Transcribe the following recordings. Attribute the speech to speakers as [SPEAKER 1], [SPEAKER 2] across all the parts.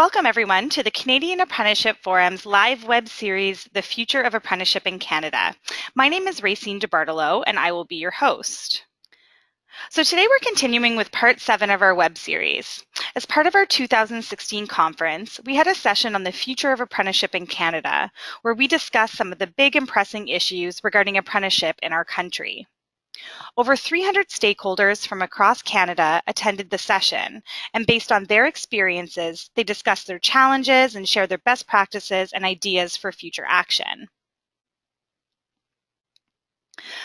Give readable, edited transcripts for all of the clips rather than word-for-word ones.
[SPEAKER 1] Welcome everyone to the Canadian Apprenticeship Forum's live web series, The Future of Apprenticeship in Canada. My name is Racine DeBartolo and I will be your host. So today we're continuing with part 7 of our web series. As part of our 2016 conference, we had a session on the future of apprenticeship in Canada, where we discussed some of the big and pressing issues regarding apprenticeship in our country. Over 300 stakeholders from across Canada attended the session, and based on their experiences, they discussed their challenges and shared their best practices and ideas for future action.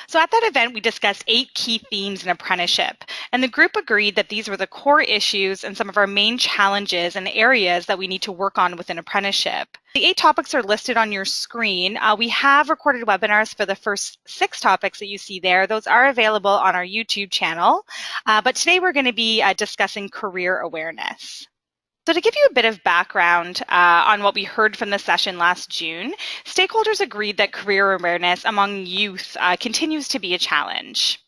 [SPEAKER 1] So at that event, we discussed 8 key themes in apprenticeship, and the group agreed that these were the core issues and some of our main challenges and areas that we need to work on within apprenticeship. The 8 topics are listed on your screen. We have recorded webinars for the first 6 topics that you see there. Those are available on our YouTube channel, but today we're going to be discussing career awareness. So to give you a bit of background on what we heard from the session last June, stakeholders agreed that career awareness among youth continues to be a challenge.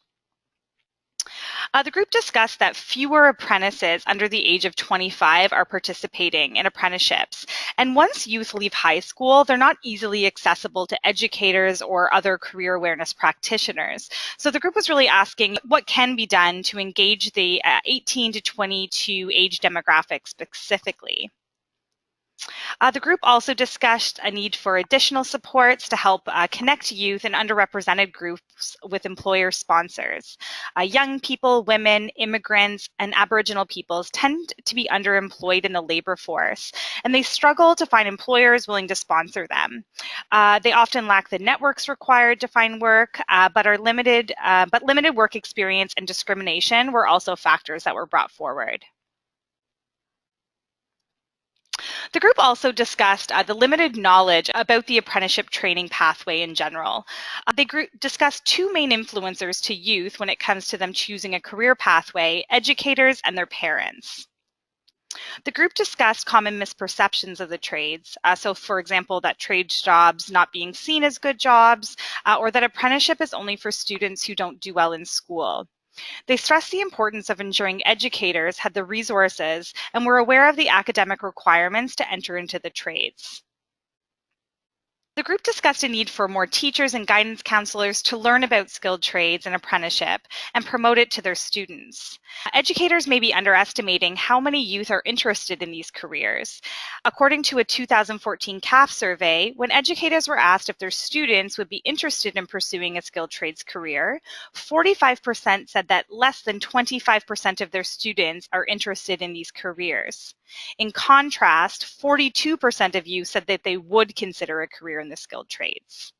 [SPEAKER 1] The group discussed that fewer apprentices under the age of 25 are participating in apprenticeships. And once youth leave high school, they're not easily accessible to educators or other career awareness practitioners. So the group was really asking what can be done to engage the 18 to 22 age demographic specifically. The group also discussed a need for additional supports to help connect youth and underrepresented groups with employer sponsors. Young people, women, immigrants, and Aboriginal peoples tend to be underemployed in the labor force, and they struggle to find employers willing to sponsor them. They often lack the networks required to find work, but limited work experience and discrimination were also factors that were brought forward. The group also discussed the limited knowledge about the apprenticeship training pathway in general. They discussed 2 main influencers to youth when it comes to them choosing a career pathway: educators and their parents. The group discussed common misperceptions of the trades. So for example, that trades jobs not being seen as good jobs, or that apprenticeship is only for students who don't do well in school. They stressed the importance of ensuring educators had the resources and were aware of the academic requirements to enter into the trades. The group discussed a need for more teachers and guidance counselors to learn about skilled trades and apprenticeship and promote it to their students. Educators may be underestimating how many youth are interested in these careers. According to a 2014 CAF survey, when educators were asked if their students would be interested in pursuing a skilled trades career, 45% said that less than 25% of their students are interested in these careers. In contrast, 42% of youth said that they would consider a career in the skilled trades.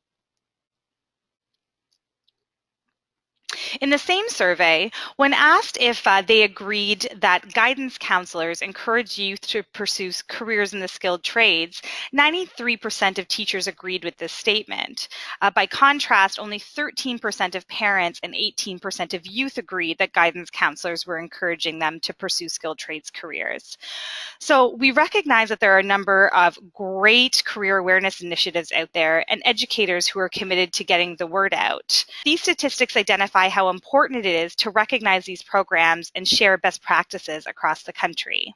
[SPEAKER 1] In the same survey, when asked if they agreed that guidance counselors encourage youth to pursue careers in the skilled trades, 93% of teachers agreed with this statement. By contrast, only 13% of parents and 18% of youth agreed that guidance counselors were encouraging them to pursue skilled trades careers. So we recognize that there are a number of great career awareness initiatives out there and educators who are committed to getting the word out. These statistics identify how important it is to recognize these programs and share best practices across the country.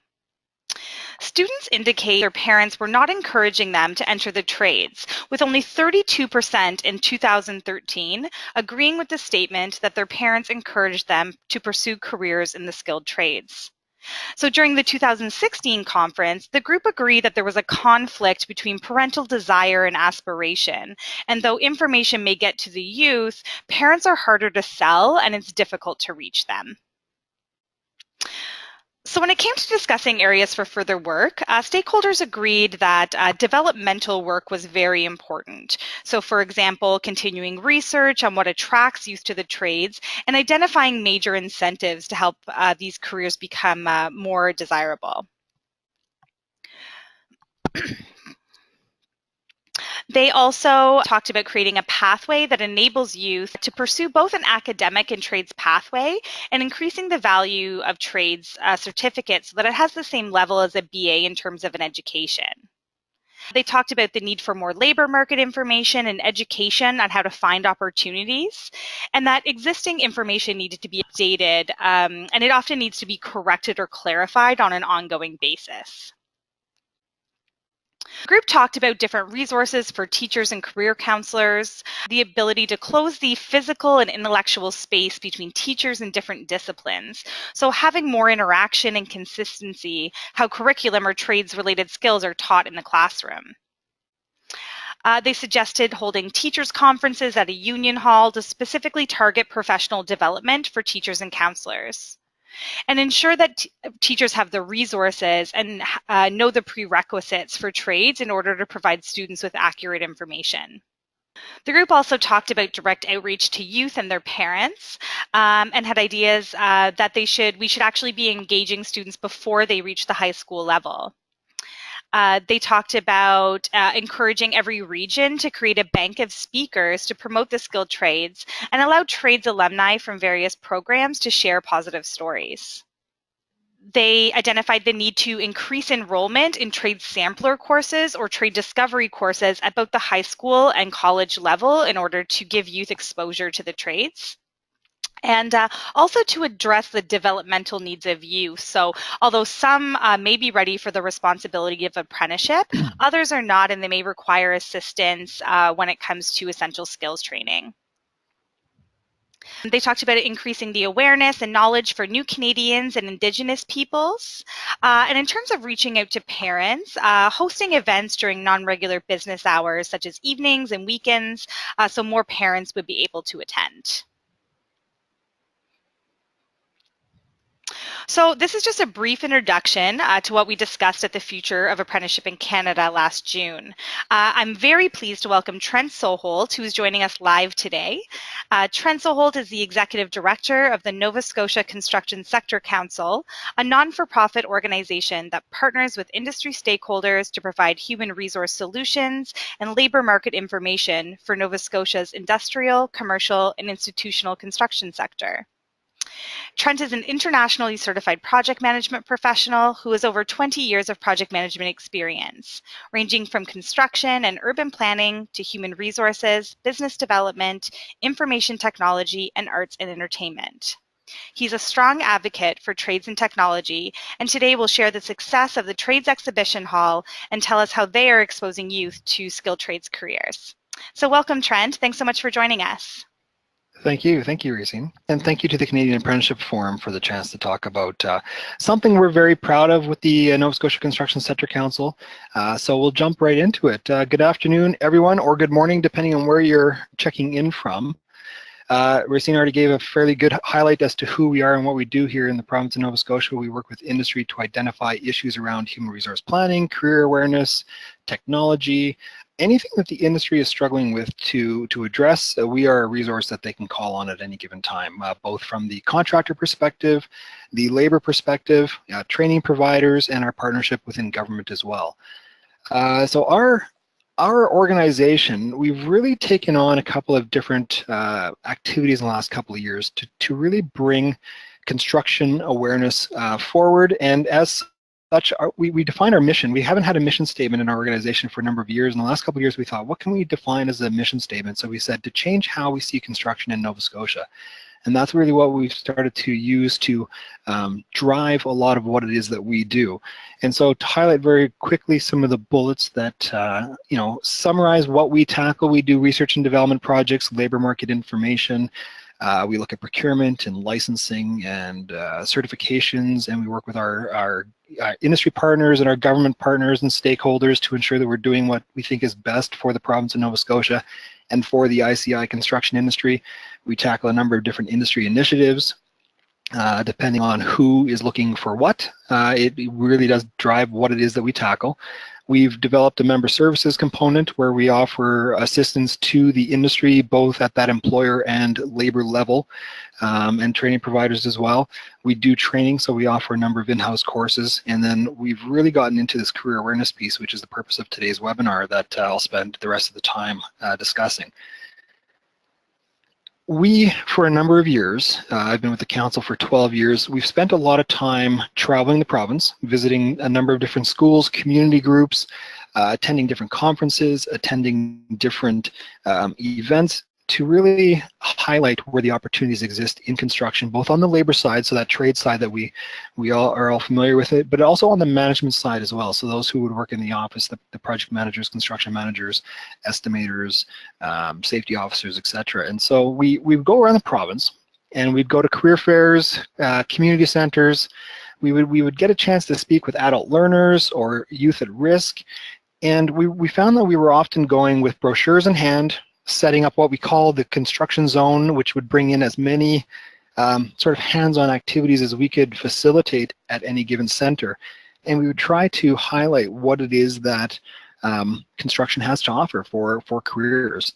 [SPEAKER 1] Students indicate their parents were not encouraging them to enter the trades, with only 32% in 2013 agreeing with the statement that their parents encouraged them to pursue careers in the skilled trades. So during the 2016 conference, the group agreed that there was a conflict between parental desire and aspiration. And though information may get to the youth, parents are harder to sell and it's difficult to reach them. So when it came to discussing areas for further work, stakeholders agreed that developmental work was very important. So for example, continuing research on what attracts youth to the trades and identifying major incentives to help these careers become more desirable. They also talked about creating a pathway that enables youth to pursue both an academic and trades pathway and increasing the value of trades certificates so that it has the same level as a BA in terms of an education. They talked about the need for more labor market information and education on how to find opportunities, and that existing information needed to be updated, and it often needs to be corrected or clarified on an ongoing basis. The group talked about different resources for teachers and career counselors, the ability to close the physical and intellectual space between teachers in different disciplines. So having more interaction and consistency, how curriculum or trades-related skills are taught in the classroom. They suggested holding teachers' conferences at a union hall to specifically target professional development for teachers and counselors, and ensure that teachers have the resources and know the prerequisites for trades in order to provide students with accurate information. The group also talked about direct outreach to youth and their parents, and had ideas that we should actually be engaging students before they reach the high school level. They talked about encouraging every region to create a bank of speakers to promote the skilled trades and allow trades alumni from various programs to share positive stories. They identified the need to increase enrollment in trade sampler courses or trade discovery courses at both the high school and college level in order to give youth exposure to the trades. And also to address the developmental needs of youth. So although some may be ready for the responsibility of apprenticeship, others are not, and they may require assistance when it comes to essential skills training. They talked about increasing the awareness and knowledge for new Canadians and Indigenous peoples. And in terms of reaching out to parents, hosting events during non-regular business hours, such as evenings and weekends, so more parents would be able to attend. So this is just a brief introduction to what we discussed at the Future of Apprenticeship in Canada last June. I'm very pleased to welcome Trent Soholt, who is joining us live today. Trent Soholt is the Executive Director of the Nova Scotia Construction Sector Council, a non-for-profit organization that partners with industry stakeholders to provide human resource solutions and labor market information for Nova Scotia's industrial, commercial, and institutional construction sector. Trent is an internationally certified project management professional who has over 20 years of project management experience, ranging from construction and urban planning to human resources, business development, information technology, and arts and entertainment. He's a strong advocate for trades and technology, and today will share the success of the Trades Exhibition Hall and tell us how they are exposing youth to skilled trades careers. So welcome, Trent. Thanks so much for joining us.
[SPEAKER 2] Thank you, Racine. And thank you to the Canadian Apprenticeship Forum for the chance to talk about something we're very proud of with the Nova Scotia Construction Sector Council. So we'll jump right into it. Good afternoon, everyone, or good morning, depending on where you're checking in from. Racine already gave a fairly good highlight as to who we are and what we do here in the province of Nova Scotia. We work with industry to identify issues around human resource planning, career awareness, technology, anything that the industry is struggling with to address. We are a resource that they can call on at any given time, both from the contractor perspective, the labor perspective, training providers, and our partnership within government as well. So our organization, we've really taken on a couple of different activities in the last couple of years to really bring construction awareness forward. And as such, we define our mission. We haven't had a mission statement in our organization for a number of years. In the last couple of years, we thought, what can we define as a mission statement? So we said to change how we see construction in Nova Scotia. And that's really what we've started to use to drive a lot of what it is that we do. And so to highlight very quickly some of the bullets that summarize what we tackle, we do research and development projects, labor market information. We look at procurement and licensing and certifications, and we work with our industry partners and our government partners and stakeholders to ensure that we're doing what we think is best for the province of Nova Scotia and for the ICI construction industry. We tackle a number of different industry initiatives, depending on who is looking for what. It really does drive what it is that we tackle. We've developed a member services component where we offer assistance to the industry, both at that employer and labor level, and training providers as well. We do training, so we offer a number of in-house courses, and then we've really gotten into this career awareness piece, which is the purpose of today's webinar that I'll spend the rest of the time discussing. We, for a number of years, I've been with the council for 12 years, we've spent a lot of time traveling the province, visiting a number of different schools, community groups, attending different conferences, attending different events to really highlight where the opportunities exist in construction, both on the labor side, so that trade side that we all are all familiar with it, but also on the management side as well. So those who would work in the office, the project managers, construction managers, estimators, safety officers, etc. And so we go around the province, and we'd go to career fairs, community centers. We would get a chance to speak with adult learners or youth at risk, and we found that we were often going with brochures in hand, setting up what we call the construction zone, which would bring in as many sort of hands-on activities as we could facilitate at any given center. And we would try to highlight what it is that construction has to offer for careers.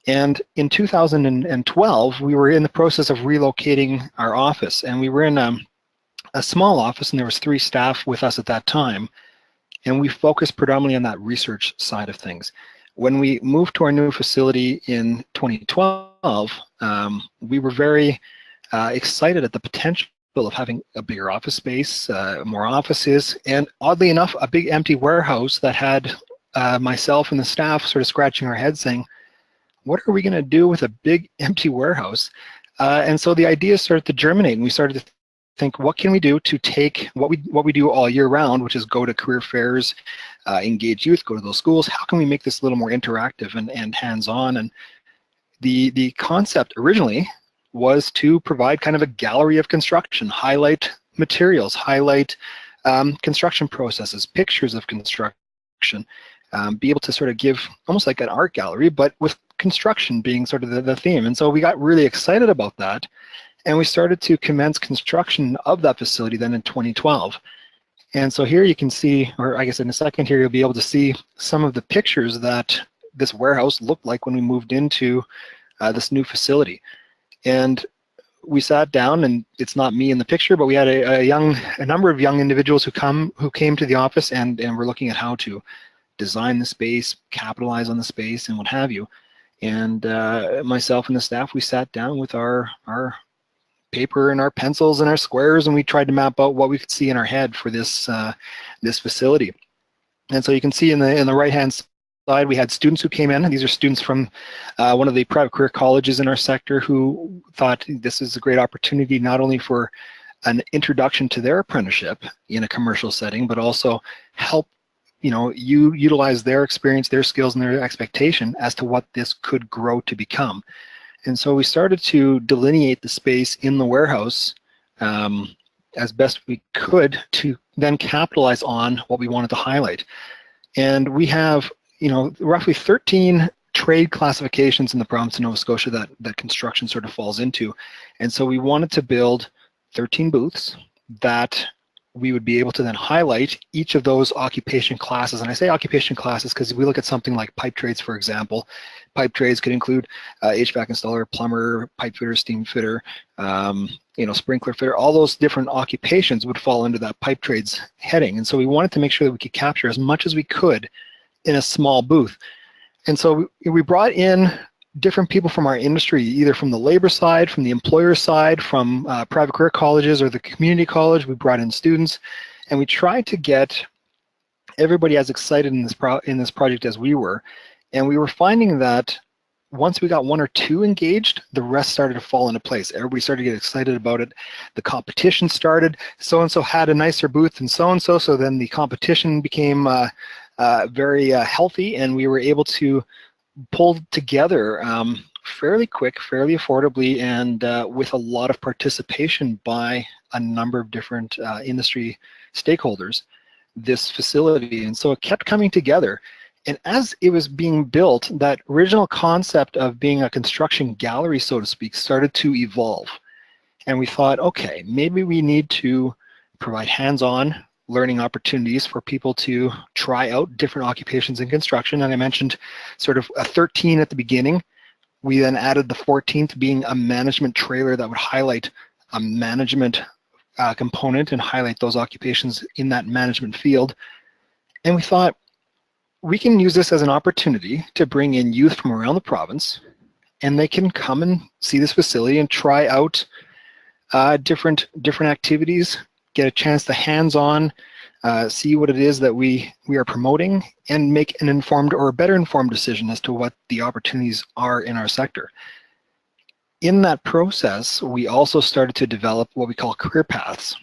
[SPEAKER 2] And in 2012, we were in the process of relocating our office, and we were in a small office, and there was 3 staff with us at that time, and we focused predominantly on that research side of things. When we moved to our new facility in 2012, we were very excited at the potential of having a bigger office space, more offices, and oddly enough, a big empty warehouse that had myself and the staff sort of scratching our heads saying, what are we going to do with a big empty warehouse? And so the idea started to germinate, and we started to think, what can we do to take what we do all year round, which is go to career fairs, engage youth, go to those schools. How can we make this a little more interactive and hands-on? And the concept originally was to provide kind of a gallery of construction, highlight materials, highlight construction processes, pictures of construction, be able to sort of give almost like an art gallery, but with construction being sort of the theme. And so we got really excited about that, and we started to commence construction of that facility then in 2012. And so here you can see, or I guess in a second here, you'll be able to see some of the pictures that this warehouse looked like when we moved into this new facility. And we sat down, and it's not me in the picture, but we had a number of young individuals who came to the office, and were looking at how to design the space, capitalize on the space, and what have you. And myself and the staff, we sat down with our paper and our pencils and our squares, and we tried to map out what we could see in our head for this this facility. And so you can see in the right-hand side, we had students who came in, and these are students from one of the private career colleges in our sector who thought this is a great opportunity not only for an introduction to their apprenticeship in a commercial setting, but also help you utilize their experience, their skills, and their expectation as to what this could grow to become. And so we started to delineate the space in the warehouse as best we could to then capitalize on what we wanted to highlight. And we have, roughly 13 trade classifications in the province of Nova Scotia that construction sort of falls into. And so we wanted to build 13 booths that we would be able to then highlight each of those occupation classes. And I say occupation classes because if we look at something like pipe trades, for example, pipe trades could include HVAC installer, plumber, pipe fitter, steam fitter, sprinkler fitter. All those different occupations would fall under that pipe trades heading. And so we wanted to make sure that we could capture as much as we could in a small booth. And so we brought in different people from our industry, either from the labor side, from the employer side, from private career colleges or the community college. We brought in students, and we tried to get everybody as excited in this project as we were. And we were finding that once we got 1 or 2 engaged, the rest started to fall into place. Everybody started to get excited about it. The competition started. So-and-so had a nicer booth than so-and-so, so then the competition became very healthy, and we were able to pull together fairly quick, fairly affordably, and with a lot of participation by a number of different industry stakeholders, this facility. And so it kept coming together. And as it was being built, that original concept of being a construction gallery, so to speak, started to evolve. And we thought, okay, maybe we need to provide hands-on learning opportunities for people to try out different occupations in construction. And I mentioned sort of a 13 at the beginning. We then added the 14th being a management trailer that would highlight a management component and highlight those occupations in that management field. And we thought we can use this as an opportunity to bring in youth from around the province, and they can come and see this facility and try out different activities, get a chance to hands-on, see what it is that we are promoting, and make an informed or a better informed decision as to what the opportunities are in our sector. In that process, we also started to develop what we call career paths.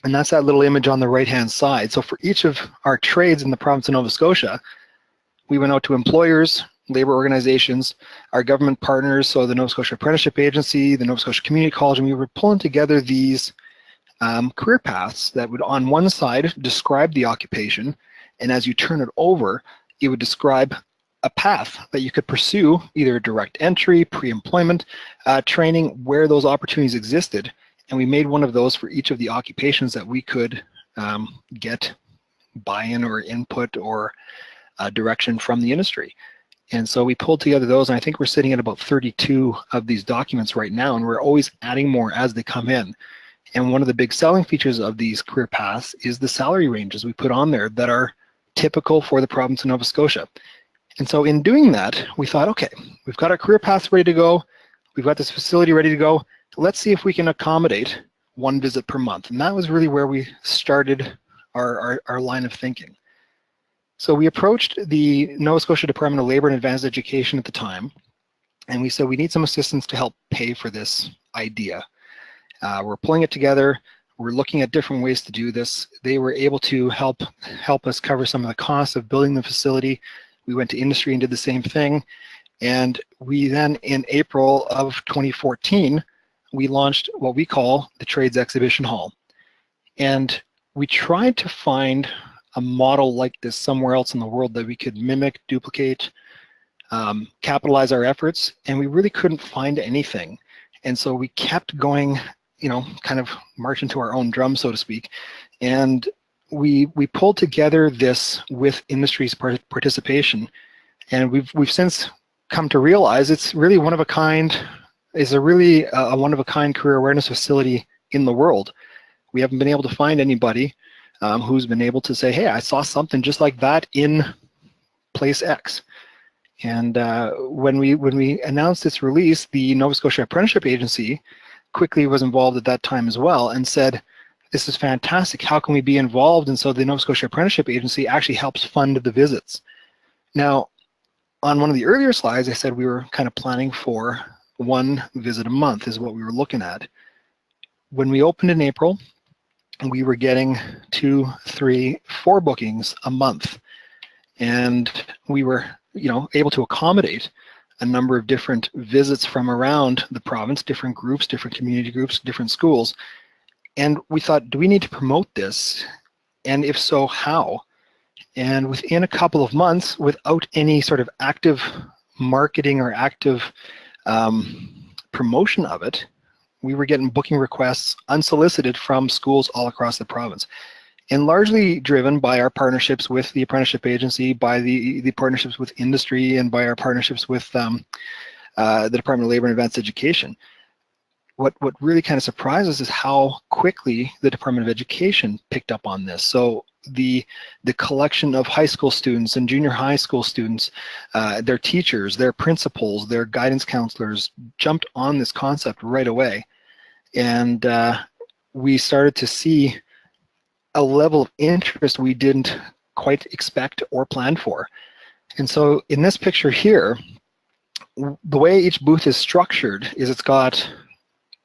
[SPEAKER 2] And that's that little image on the right-hand side. So for each of our trades in the province of Nova Scotia, we went out to employers, labor organizations, our government partners, so the Nova Scotia Apprenticeship Agency, the Nova Scotia Community College, and we were pulling together these career paths that would on one side describe the occupation, and as you turn it over, it would describe a path that you could pursue, either direct entry, pre-employment training, where those opportunities existed. And we made one of those for each of the occupations that we could get buy-in or input or direction from the industry. And so we pulled together those, and I think we're sitting at about 32 of these documents right now, and we're always adding more as they come in. And one of the big selling features of these career paths is the salary ranges we put on there that are typical for the province of Nova Scotia. And so in doing that, we thought, okay, we've got our career paths ready to go, we've got this facility ready to go, let's see if we can accommodate one visit per month. And that was really where we started our line of thinking. So we approached the Nova Scotia Department of Labor and Advanced Education at the time, and we said we need some assistance to help pay for this idea. We're pulling it together, we're looking at different ways to do this. They were able to help us cover some of the costs of building the facility. We went to industry and did the same thing. And we then, in April of 2014, we launched what we call the Trades Exhibition Hall. And we tried to find a model like this somewhere else in the world that we could mimic, duplicate, capitalize our efforts, and we really couldn't find anything. And so we kept going, you know, kind of marching to our own drum, so to speak. And we pulled together this with industry's participation. And we've since come to realize it's really one of a kind, is a really a one-of-a-kind career awareness facility in the world. We haven't been able to find anybody who's been able to say, hey, I saw something just like that in place X. And when we announced its release, the Nova Scotia Apprenticeship Agency quickly was involved at that time as well and said, this is fantastic, how can we be involved? And so the Nova Scotia Apprenticeship Agency actually helps fund the visits. Now, on one of the earlier slides, I said we were kind of planning for one visit a month is what we were looking at. When we opened in April, we were getting 2, 3, 4 bookings a month. And we were, you know, able to accommodate a number of different visits from around the province, different groups, different community groups, different schools. And we thought, do we need to promote this? And if so, how? And within a couple of months, without any sort of active marketing or active promotion of it, we were getting booking requests unsolicited from schools all across the province, and largely driven by our partnerships with the Apprenticeship Agency, by the partnerships with industry, and by our partnerships with the Department of Labor and Advanced Education. What really kind of surprised us is how quickly the Department of Education picked up on this. So the collection of high school students and junior high school students, their teachers, their principals, their guidance counselors jumped on this concept right away. And we started to see a level of interest we didn't quite expect or plan for. And so in this picture here, the way each booth is structured is it's got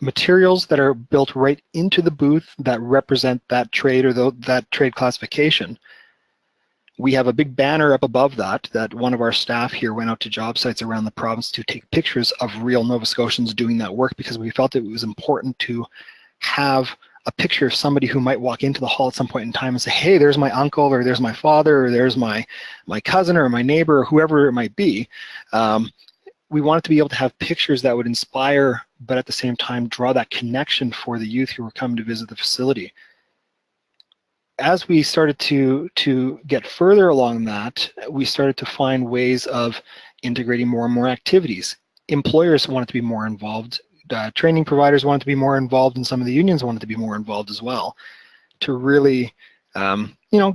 [SPEAKER 2] materials that are built right into the booth that represent that trade or that trade classification. We have a big banner up above that one of our staff here went out to job sites around the province to take pictures of real Nova Scotians doing that work, because we felt it was important to have a picture of somebody who might walk into the hall at some point in time and say, hey, there's my uncle, or there's my father, or there's my cousin, or my neighbor, or whoever it might be. We wanted to be able to have pictures that would inspire, but at the same time draw that connection for the youth who were coming to visit the facility. As we started to get further along that, we started to find ways of integrating more and more activities. Employers wanted to be more involved. Training providers wanted to be more involved, and some of the unions wanted to be more involved as well, to really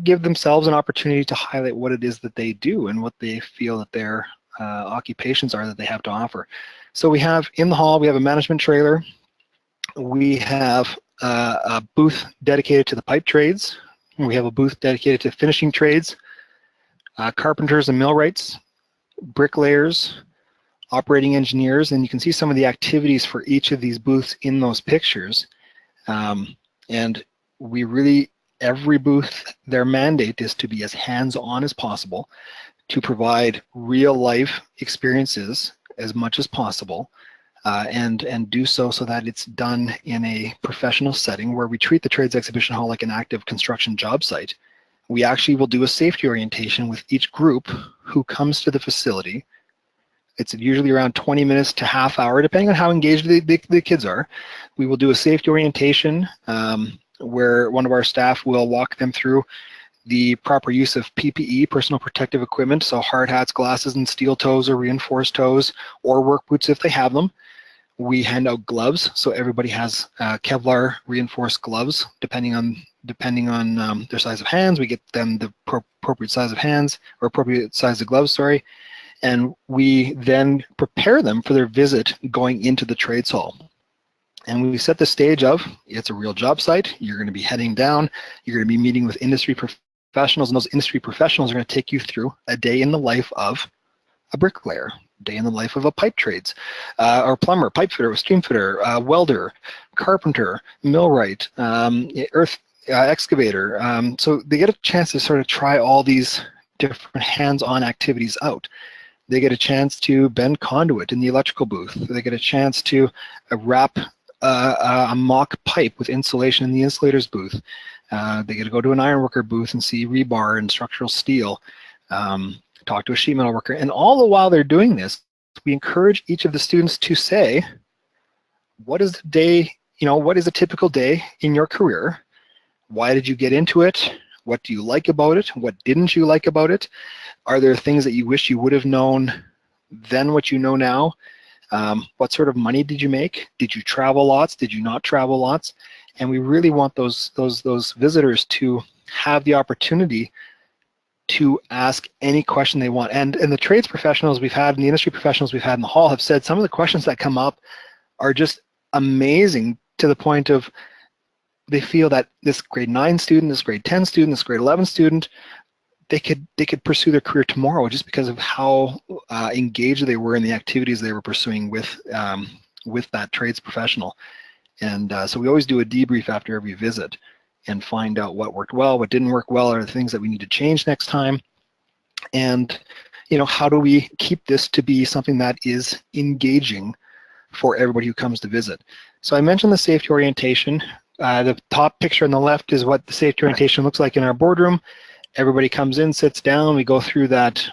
[SPEAKER 2] give themselves an opportunity to highlight what it is that they do and what they feel that their occupations are that they have to offer. So we have in the hall, we have a management trailer. We have a booth dedicated to the pipe trades. We have a booth dedicated to finishing trades, carpenters and millwrights, bricklayers, operating engineers, and you can see some of the activities for each of these booths in those pictures. And we really, every booth, their mandate is to be as hands-on as possible, to provide real-life experiences as much as possible, and do so that it's done in a professional setting where we treat the Trades Exhibition Hall like an active construction job site. We actually will do a safety orientation with each group who comes to the facility. It's usually around 20 minutes to half hour, depending on how engaged the kids are. We will do a safety orientation where one of our staff will walk them through the proper use of PPE, personal protective equipment, so hard hats, glasses, and steel toes or reinforced toes, or work boots if they have them. We hand out gloves, so everybody has Kevlar reinforced gloves, depending on their size of hands. We get them the appropriate size of hands, or appropriate size of gloves, sorry. And we then prepare them for their visit going into the trades hall. And we set the stage of, it's a real job site, you're going to be heading down, you're going to be meeting with industry professionals, and those industry professionals are going to take you through a day in the life of a bricklayer, day in the life of a pipe trades, or plumber, pipe fitter, stream fitter, welder, carpenter, millwright, earth excavator. So they get a chance to sort of try all these different hands-on activities out. They get a chance to bend conduit in the electrical booth. They get a chance to wrap a mock pipe with insulation in the insulator's booth. They get to go to an ironworker booth and see rebar and structural steel, talk to a sheet metal worker. And all the while they're doing this, we encourage each of the students to say, what is the day, what is a typical day in your career? Why did you get into it? What do you like about it? What didn't you like about it? Are there things that you wish you would have known then what you know now? What sort of money did you make? Did you travel lots? Did you not travel lots? And we really want those visitors to have the opportunity to ask any question they want. And the trades professionals we've had and the industry professionals we've had in the hall have said some of the questions that come up are just amazing, to the point of they feel that this grade 9 student, this grade 10 student, this grade 11 student, they could pursue their career tomorrow just because of how engaged they were in the activities they were pursuing with that trades professional. And so we always do a debrief after every visit and find out what worked well, what didn't work well, or the things that we need to change next time. And how do we keep this to be something that is engaging for everybody who comes to visit? So I mentioned the safety orientation. The top picture on the left is what the safety orientation looks like in our boardroom. Everybody comes in, sits down, we go through that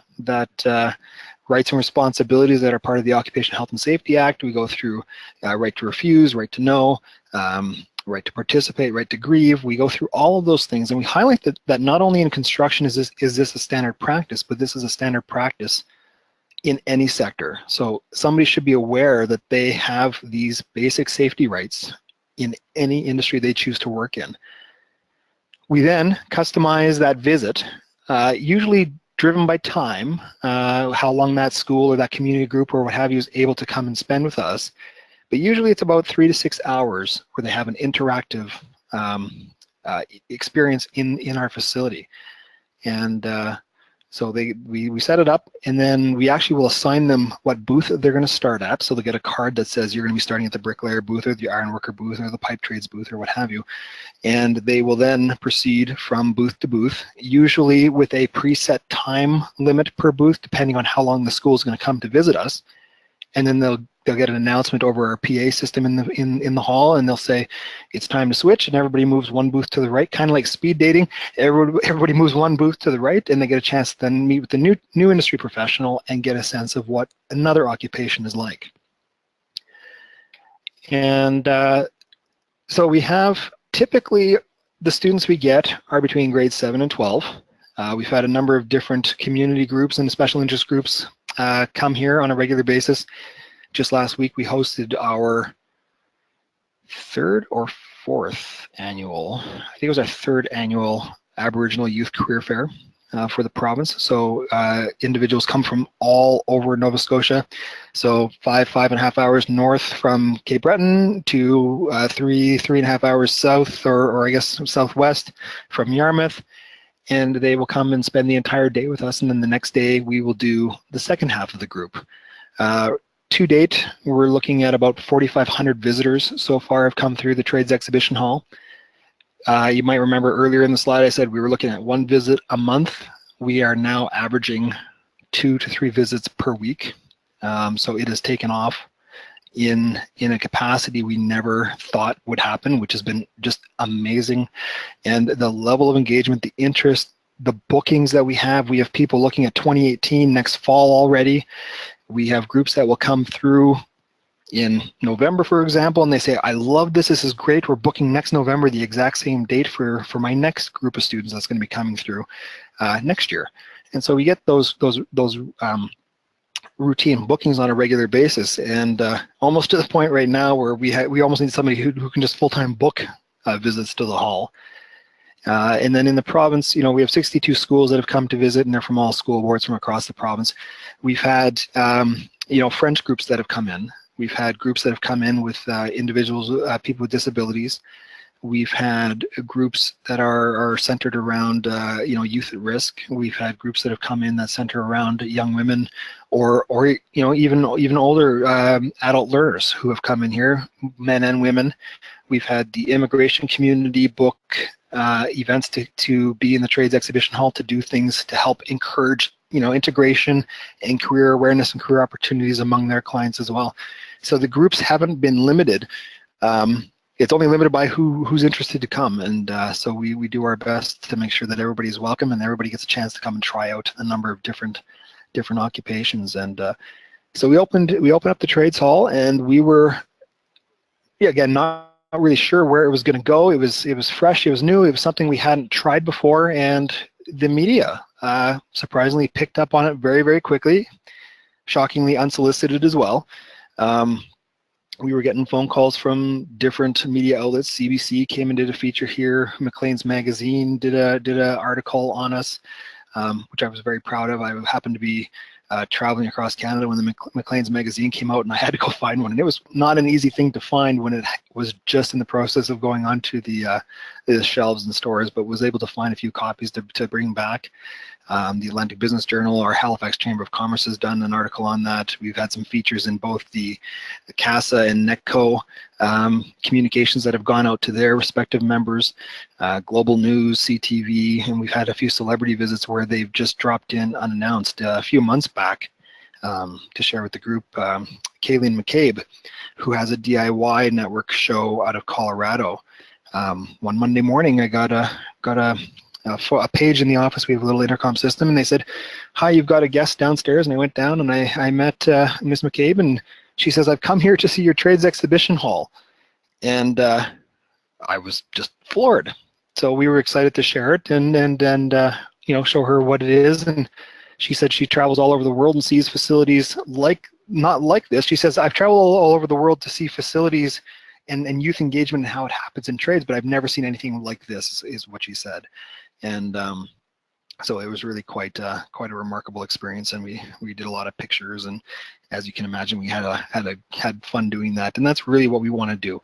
[SPEAKER 2] rights and responsibilities that are part of the Occupational Health and Safety Act. We go through right to refuse, right to know, right to participate, right to grieve. We go through all of those things, and we highlight that not only in construction is this a standard practice, but this is a standard practice in any sector. So somebody should be aware that they have these basic safety rights in any industry they choose to work in. We then customize that visit, usually driven by time, how long that school or that community group or what have you is able to come and spend with us. But usually it's about 3 to 6 hours where they have an interactive experience in our facility. And so we set it up, and then we actually will assign them what booth they're going to start at. So they'll get a card that says you're going to be starting at the bricklayer booth or the ironworker booth or the pipe trades booth or what have you. And they will then proceed from booth to booth, usually with a preset time limit per booth, depending on how long the school is going to come to visit us. And then they'll get an announcement over our PA system in the hall, and they'll say it's time to switch, and everybody moves one booth to the right, kind of like speed dating. Everybody moves one booth to the right, and they get a chance to then meet with the new industry professional and get a sense of what another occupation is like. And so we have, typically the students we get are between grades 7 and 12. We've had a number of different community groups and special interest groups come here on a regular basis. Just last week we hosted our 3rd or 4th annual, I think it was our 3rd annual Aboriginal Youth Career Fair for the province. So individuals come from all over Nova Scotia. So 5.5 hours north from Cape Breton to 3.5 hours south, or I guess southwest from Yarmouth. And they will come and spend the entire day with us, and then the next day we will do the second half of the group. To date, we're looking at about 4,500 visitors so far have come through the Trades Exhibition Hall. You might remember earlier in the slide I said we were looking at 1 visit a month. We are now averaging 2 to 3 visits per week. So it has taken off in a capacity we never thought would happen, which has been just amazing. And the level of engagement, the interest, the bookings that we have people looking at 2018 next fall already. We have groups that will come through in November, for example, and they say, I love this, this is great, we're booking next November, the exact same date for my next group of students that's going to be coming through next year. And so we get those routine bookings on a regular basis, and almost to the point right now where we almost need somebody who can just full-time book visits to the hall. And then in the province, we have 62 schools that have come to visit, and they're from all school boards from across the province. We've had, French groups that have come in. We've had groups that have come in with individuals, people with disabilities. We've had groups that are centered around, youth at risk. We've had groups that have come in that center around young women, or even older adult learners who have come in here, men and women. We've had the immigration community book events to be in the Trades Exhibition Hall to do things to help encourage integration and career awareness and career opportunities among their clients as well. So the groups haven't been limited. It's only limited by who's interested to come, and so we do our best to make sure that everybody's welcome and everybody gets a chance to come and try out a number of different occupations. And so we opened up the Trades Hall, and we were again not really sure where it was going to go. It was fresh, it was new, it was something we hadn't tried before, and the media surprisingly picked up on it very, very quickly, shockingly unsolicited as well. We were getting phone calls from different media outlets. CBC came and did a feature here. Maclean's Magazine did a article on us, which I was very proud of. I happened to be traveling across Canada when the Maclean's Magazine came out, and I had to go find one. And it was not an easy thing to find when it was just in the process of going onto the shelves and stores, but was able to find a few copies to bring back. The Atlantic Business Journal, our Halifax Chamber of Commerce has done an article on that. We've had some features in both the CASA and NECCO communications that have gone out to their respective members, Global News, CTV, and we've had a few celebrity visits where they've just dropped in unannounced a few months back to share with the group. Kayleen McCabe, who has a DIY network show out of Colorado. One Monday morning, I got a page in the office. We have a little intercom system, and they said, hi, you've got a guest downstairs. And I went down and I met Ms. McCabe, and she says, I've come here to see your Trades Exhibition Hall. And I was just floored. So we were excited to share it and show her what it is. And she said she travels all over the world and sees facilities not like this. She says, I've traveled all over the world to see facilities and youth engagement and how it happens in trades, but I've never seen anything like this, is what she said. And so it was really quite a remarkable experience, and we did a lot of pictures, and as you can imagine, we had fun doing that. And that's really what we want to do.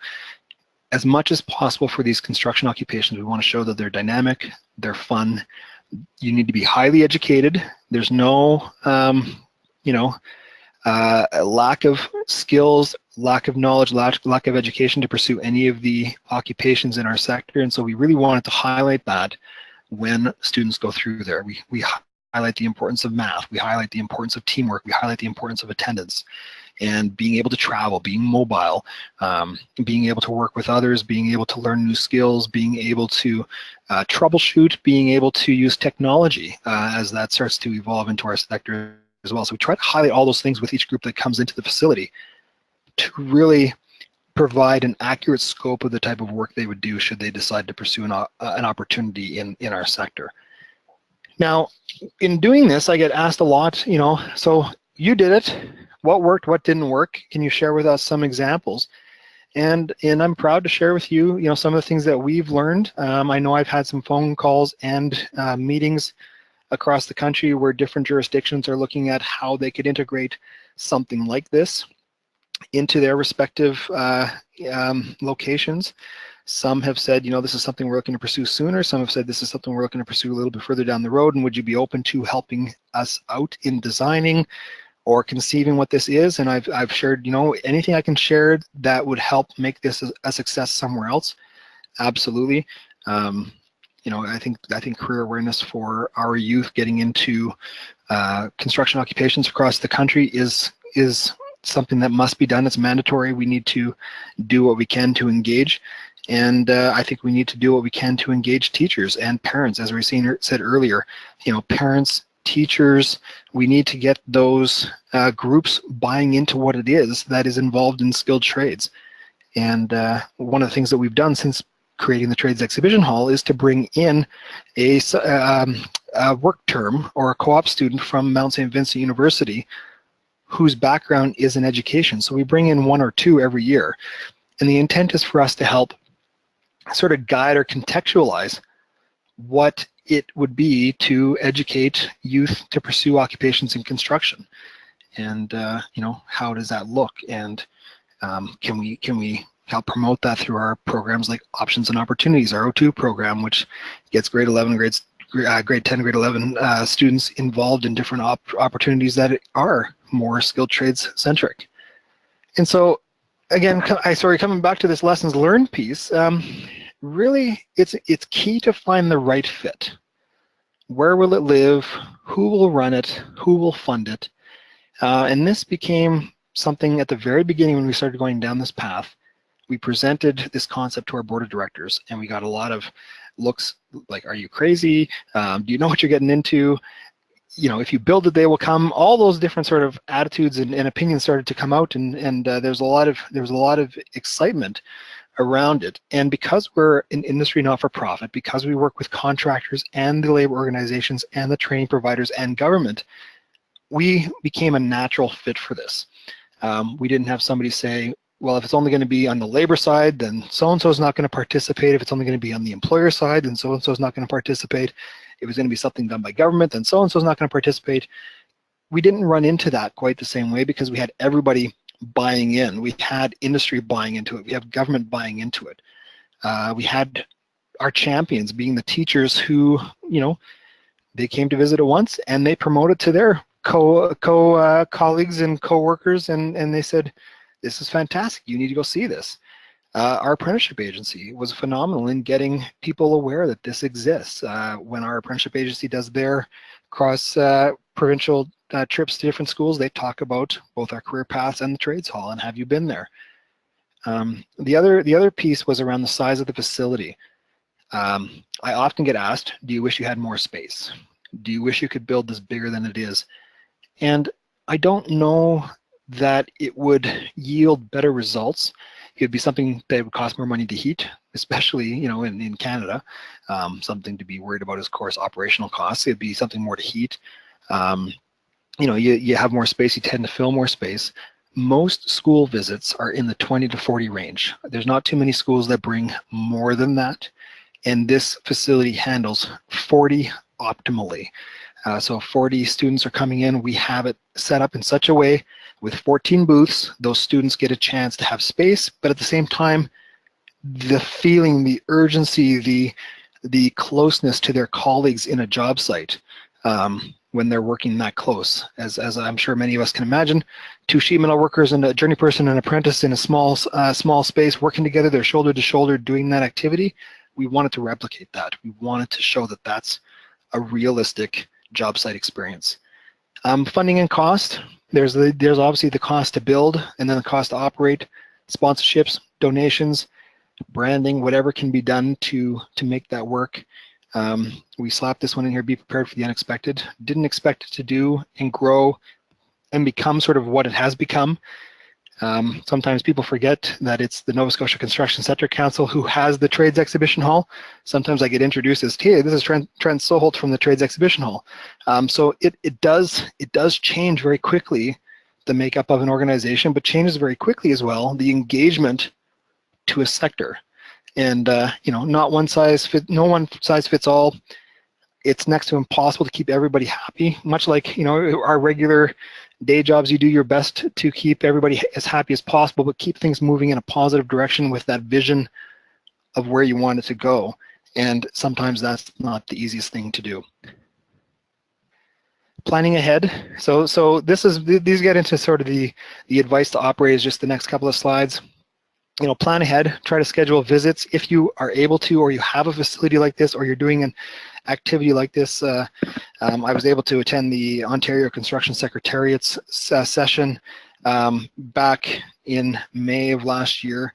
[SPEAKER 2] As much as possible for these construction occupations, we want to show that they're dynamic, they're fun. You need to be highly educated. There's no lack of skills, lack of knowledge, lack of education to pursue any of the occupations in our sector. And so we really wanted to highlight that when students go through there. We highlight the importance of math, we highlight the importance of teamwork, we highlight the importance of attendance, and being able to travel, being mobile, being able to work with others, being able to learn new skills, being able to troubleshoot, being able to use technology as that starts to evolve into our sector as well. So we try to highlight all those things with each group that comes into the facility to really provide an accurate scope of the type of work they would do should they decide to pursue an opportunity in our sector. Now, in doing this, I get asked a lot, so you did it, what worked, what didn't work? Can you share with us some examples? And I'm proud to share with you, some of the things that we've learned. I know I've had some phone calls and meetings across the country where different jurisdictions are looking at how they could integrate something like this into their respective locations. Some have said, this is something we're looking to pursue sooner. Some have said this is something we're looking to pursue a little bit further down the road, and would you be open to helping us out in designing? or conceiving what this is, and I've shared, you know, anything I can share that would help make this a success somewhere else, absolutely. You know, I think career awareness for our youth getting into construction occupations across the country is something that must be done. It's mandatory. We need to do what we can to engage, and I think we need to do what we can to engage teachers and parents, as Racine said earlier. You know, parents, teachers, we need to get those groups buying into what it is that is involved in skilled trades. And one of the things that we've done since creating the Trades Exhibition Hall is to bring in a work term or a co-op student from Mount St. Vincent University whose background is in education. So we bring in 1 or 2 every year. And the intent is for us to help sort of guide or contextualize what it would be to educate youth to pursue occupations in construction. And you know, how does that look? And can we help promote that through our programs like Options and Opportunities, our O2 program, which gets grade 10, grade 11 students involved in different opportunities that are more skilled trades centric. And so again, coming back to this lessons learned piece, really it's key to find the right fit. Where will it live? Who will run it? Who will fund it? And this became something at the very beginning when we started going down this path. We presented this concept to our board of directors, and we got a lot of looks like, are you crazy? Do you know what you're getting into? You know, if you build it, they will come. All those different sort of attitudes and opinions started to come out, and there was a lot of excitement around it. And because we're an industry not-for-profit, because we work with contractors and the labor organizations and the training providers and government, we became a natural fit for this. We didn't have somebody say, well, if it's only going to be on the labor side, then so-and-so is not going to participate. If it's only going to be on the employer side, then so-and-so is not going to participate. If it's going to be something done by government, then so-and-so is not going to participate. We didn't run into that quite the same way because we had everybody buying in. We had industry buying into it. We have government buying into it. We had our champions being the teachers who, you know, they came to visit it once and they promoted to their colleagues and co-workers, and they said, this is fantastic, you need to go see this. Our apprenticeship agency was phenomenal in getting people aware that this exists. When our apprenticeship agency does their cross-provincial trips to different schools, they talk about both our career paths and the trades hall, and have you been there? The other piece was around the size of the facility. I often get asked, do you wish you had more space? Do you wish you could build this bigger than it is? And I don't know that it would yield better results. It would be something that would cost more money to heat, especially, you know, in Canada. Something to be worried about is, of course, operational costs. It'd be something more to heat. You know, you have more space, you tend to fill more space. Most school visits are in the 20 to 40 range. There's not too many schools that bring more than that. And this facility handles 40 optimally. So 40 students are coming in. We have it set up in such a way with 14 booths. Those students get a chance to have space, but at the same time, the feeling, the urgency, the closeness to their colleagues in a job site when they're working that close. As I'm sure many of us can imagine, 2 sheet metal workers and a journey person and an apprentice in a small space working together, they're shoulder to shoulder doing that activity. We wanted to replicate that. We wanted to show that that's a realistic job site experience. Funding and cost, there's obviously the cost to build and then the cost to operate, sponsorships, donations, branding, whatever can be done to make that work. We slapped this one in here, be prepared for the unexpected. Didn't expect it to do and grow and become sort of what it has become. Sometimes people forget that it's the Nova Scotia Construction Sector Council who has the Trades Exhibition Hall. Sometimes I get introduced as, hey, this is Trent Soholt from the Trades Exhibition Hall. So it does change very quickly, the makeup of an organization, but changes very quickly as well the engagement to a sector. And you know, no one size fits all. It's next to impossible to keep everybody happy. Much like, you know, our regular day jobs, you do your best to keep everybody as happy as possible, but keep things moving in a positive direction with that vision of where you want it to go. And sometimes that's not the easiest thing to do. Planning ahead. So these get into sort of the advice to operators, just the next couple of slides. You know, plan ahead, try to schedule visits if you are able to, or you have a facility like this, or you're doing an activity like this. I was able to attend the Ontario Construction Secretariat's session back in May of last year,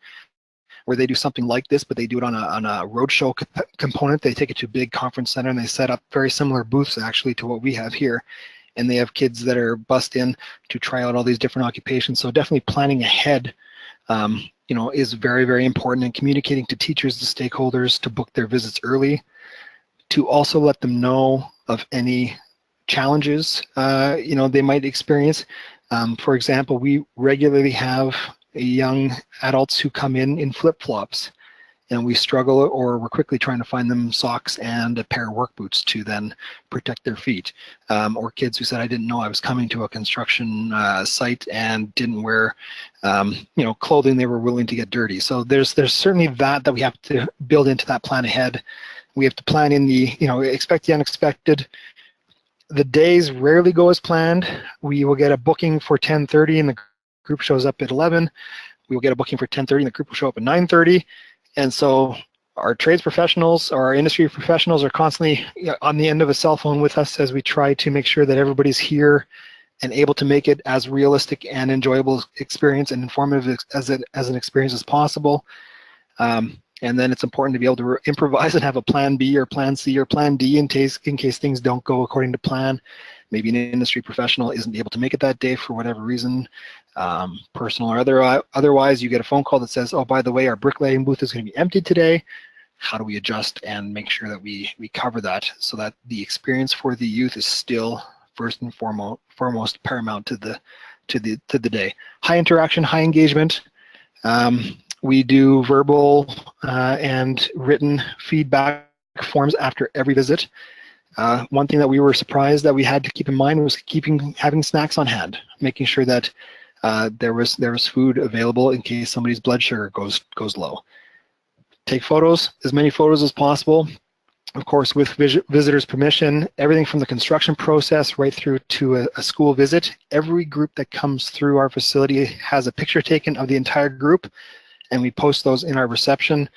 [SPEAKER 2] where they do something like this, but they do it on a roadshow component. They take it to a big conference center and they set up very similar booths actually to what we have here. And they have kids that are bussed in to try out all these different occupations. So definitely planning ahead, you know, is very, very important, and communicating to teachers, to stakeholders, to book their visits early, to also let them know of any challenges, you know, they might experience. For example, we regularly have young adults who come in flip-flops, and we struggle, or we're quickly trying to find them socks and a pair of work boots to then protect their feet. Or kids who said, I didn't know I was coming to a construction site and didn't wear, you know, clothing they were willing to get dirty. So there's certainly that we have to build into that plan ahead. We have to plan in the, you know, expect the unexpected. The days rarely go as planned. We will get a booking for 10:30 and the group shows up at 11. We will get a booking for 10:30 and the group will show up at 9:30. And so our trades professionals, or our industry professionals, are constantly on the end of a cell phone with us as we try to make sure that everybody's here and able to make it as realistic and enjoyable experience and informative as an experience as possible. And then it's important to be able to improvise and have a plan B or plan C or plan D in case things don't go according to plan. Maybe an industry professional isn't able to make it that day for whatever reason, personal or otherwise. You get a phone call that says, oh, by the way, our bricklaying booth is going to be empty today. How do we adjust and make sure that we cover that so that the experience for the youth is still first and foremost paramount to the day. High interaction, high engagement. We do verbal and written feedback forms after every visit. One thing that we were surprised that we had to keep in mind was having snacks on hand, making sure that there was food available in case somebody's blood sugar goes low. Take photos, as many photos as possible. Of course, with visitors' permission, everything from the construction process right through to a school visit. Every group that comes through our facility has a picture taken of the entire group, and we post those in our reception.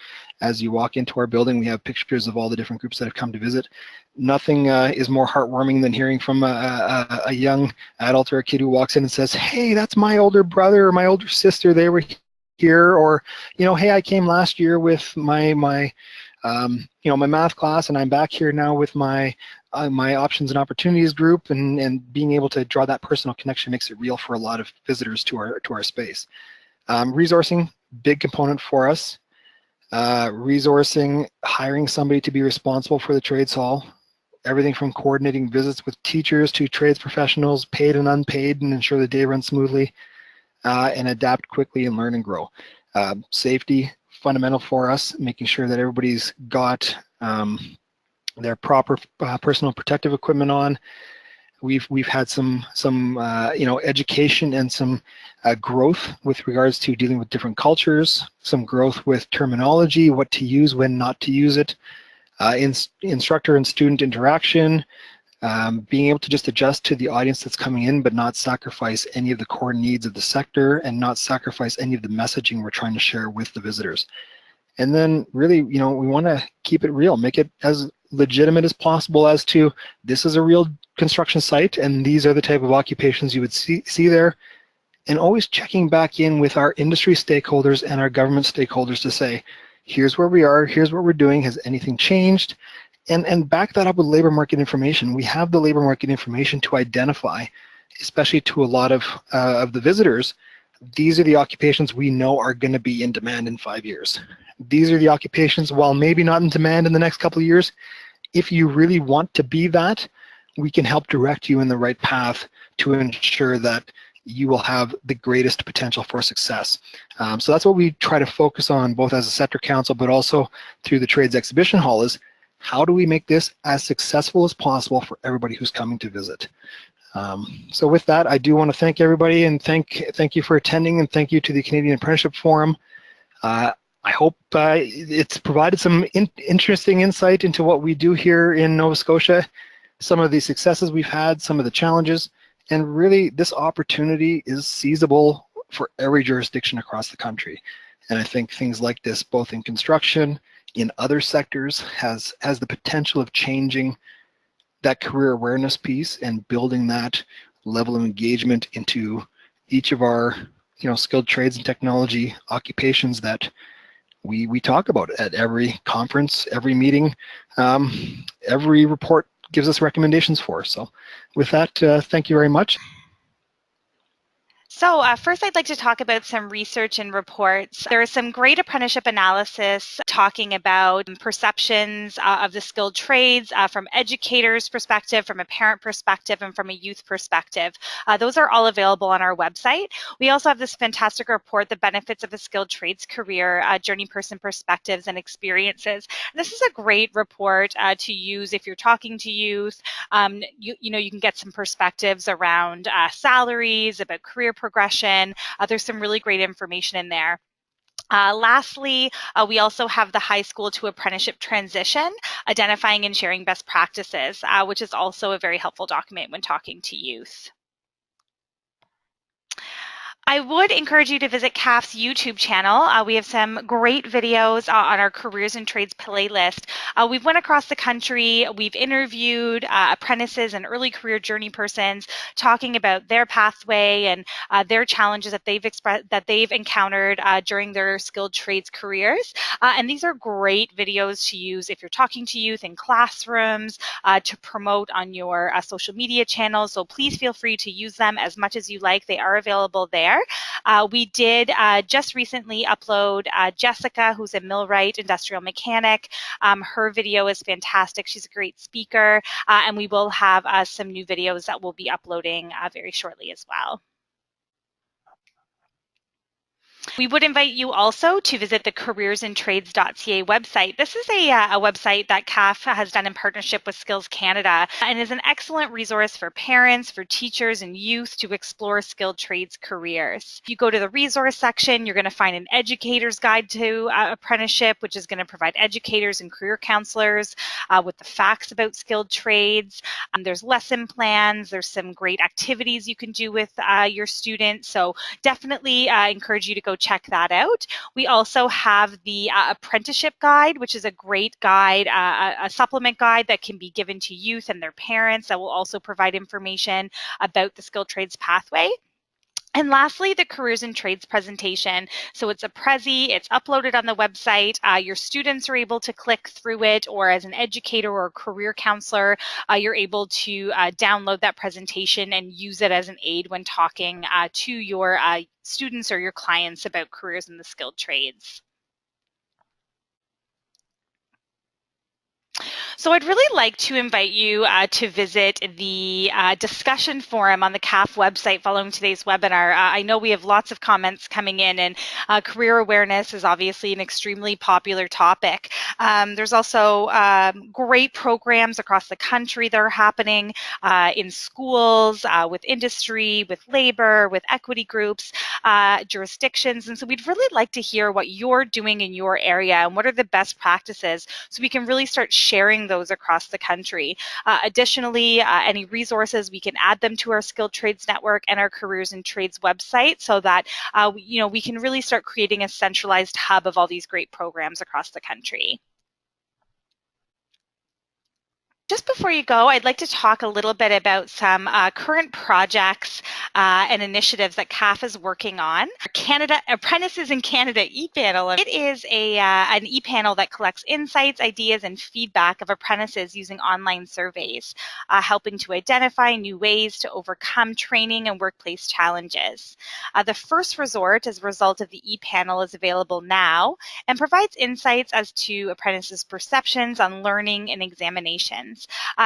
[SPEAKER 2] As you walk into our building, we have pictures of all the different groups that have come to visit. Nothing is more heartwarming than hearing from a young adult or a kid who walks in and says, hey, that's my older brother or my older sister, they were here. Or, you know, hey, I came last year with my math class, and I'm back here now with my options and opportunities group, and being able to draw that personal connection makes it real for a lot of visitors to our space. Resourcing, big component for us. Resourcing, hiring somebody to be responsible for the trades hall, everything from coordinating visits with teachers to trades professionals, paid and unpaid, and ensure the day runs smoothly, and adapt quickly and learn and grow. Safety, fundamental for us, making sure that everybody's got their proper personal protective equipment on. We've had some education and some growth with regards to dealing with different cultures, some growth with terminology, what to use, when not to use it, instructor and student interaction, being able to just adjust to the audience that's coming in, but not sacrifice any of the core needs of the sector and not sacrifice any of the messaging we're trying to share with the visitors. And then really, we want to keep it real, make it as legitimate as possible as to this is a real construction site and these are the type of occupations you would see there, and always checking back in with our industry stakeholders and our government stakeholders to say, here's where we are, here's what we're doing, has anything changed? And back that up with labor market information. We have the labor market information to identify, especially to a lot of the visitors, these are the occupations we know are going to be in demand in 5 years. These are the occupations, while maybe not in demand in the next couple of years, if you really want to be that, we can help direct you in the right path to ensure that you will have the greatest potential for success. So that's what we try to focus on, both as a sector council, but also through the Trades Exhibition Hall, is how do we make this as successful as possible for everybody who's coming to visit. So with that, I do want to thank everybody, and thank you for attending, and thank you to the Canadian Apprenticeship Forum. I hope it's provided some interesting insight into what we do here in Nova Scotia. some of the successes we've had, some of the challenges, and really this opportunity is seizable for every jurisdiction across the country. And I think things like this, both in construction, in other sectors, has the potential of changing that career awareness piece and building that level of engagement into each of our skilled trades and technology occupations that we talk about at every conference, every meeting, every report gives us recommendations for. So with that, thank you very much.
[SPEAKER 1] So first I'd like to talk about some research and reports. There is some great apprenticeship analysis talking about perceptions of the skilled trades from educators' perspective, from a parent perspective, and from a youth perspective. Those are all available on our website. We also have this fantastic report, The Benefits of a Skilled Trades Career, Journey Person Perspectives and Experiences. And this is a great report to use if you're talking to youth. You can get some perspectives around salaries, about career progression. There's some really great information in there. Lastly, we also have the high school to apprenticeship transition, identifying and sharing best practices, which is also a very helpful document when talking to youth. I would encourage you to visit CAF's YouTube channel. We have some great videos on our careers and trades playlist. We've went across the country. We've interviewed apprentices and early career journey persons talking about their pathway and their challenges that they've encountered during their skilled trades careers. And these are great videos to use if you're talking to youth in classrooms, to promote on your social media channels. So please feel free to use them as much as you like. They are available there. We did just recently upload Jessica, who's a millwright industrial mechanic. Her video is fantastic. She's a great speaker, and we will have some new videos that we'll be uploading very shortly as well. We would invite you also to visit the careersandtrades.ca website. This is a website that CAF has done in partnership with Skills Canada and is an excellent resource for parents, for teachers, and youth to explore skilled trades careers. If you go to the resource section, you're going to find an educator's guide to apprenticeship, which is going to provide educators and career counselors with the facts about skilled trades. There's lesson plans. There's some great activities you can do with your students. So definitely encourage you to go check that out. We also have the apprenticeship guide, which is a great guide, a supplement guide that can be given to youth and their parents that will also provide information about the skilled trades pathway. And lastly, the Careers and Trades presentation. So it's a Prezi, it's uploaded on the website. Your students are able to click through it, or as an educator or a career counselor, you're able to download that presentation and use it as an aid when talking to your students or your clients about careers in the skilled trades. So I'd really like to invite you to visit the discussion forum on the CAF website following today's webinar. I know we have lots of comments coming in, and career awareness is obviously an extremely popular topic. There's also great programs across the country that are happening in schools, with industry, with labor, with equity groups, jurisdictions. And so we'd really like to hear what you're doing in your area and what are the best practices so we can really start sharing those across the country. Additionally, any resources, we can add them to our Skilled Trades Network and our Careers and Trades website so that we can really start creating a centralized hub of all these great programs across the country. Just before you go, I'd like to talk a little bit about some current projects and initiatives that CAF is working on. Canada Apprentices in Canada e-panel. It is an e-panel that collects insights, ideas, and feedback of apprentices using online surveys, helping to identify new ways to overcome training and workplace challenges. The first resort as a result of the e-panel is available now and provides insights as to apprentices' perceptions on learning and examinations.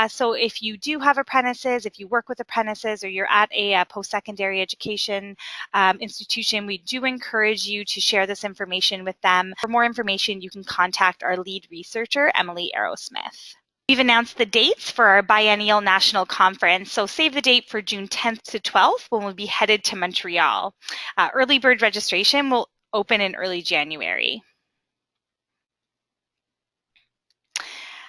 [SPEAKER 1] So if you do have apprentices, if you work with apprentices, or you're at a post-secondary education institution, we do encourage you to share this information with them. For more information, you can contact our lead researcher, Emily Arrowsmith. We've announced the dates for our biennial national conference, so save the date for June 10th to 12th when we'll be headed to Montreal. Early bird registration will open in early January.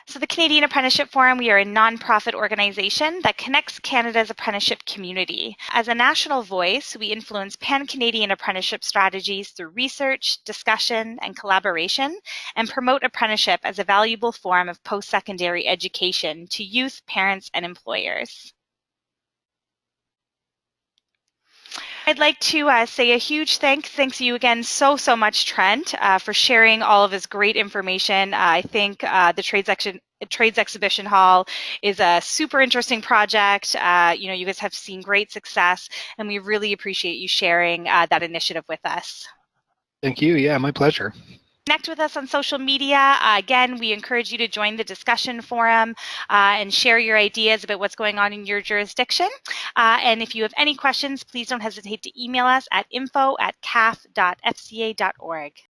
[SPEAKER 1] So the Canadian Apprenticeship Forum, we are a nonprofit organization that connects Canada's apprenticeship community. As a national voice, we influence pan-Canadian apprenticeship strategies through research, discussion, and collaboration, and promote apprenticeship as a valuable form of post-secondary education to youth, parents, and employers. I'd like to say a huge thanks to you again so much, Trent, for sharing all of this great information. I think the Trades Exhibition Hall is a super interesting project. You guys have seen great success, and we really appreciate you sharing that initiative with us.
[SPEAKER 2] Thank you. Yeah, my pleasure.
[SPEAKER 1] Connect with us on social media. Again, we encourage you to join the discussion forum and share your ideas about what's going on in your jurisdiction. And if you have any questions, please don't hesitate to email us at info@caf.fca.org.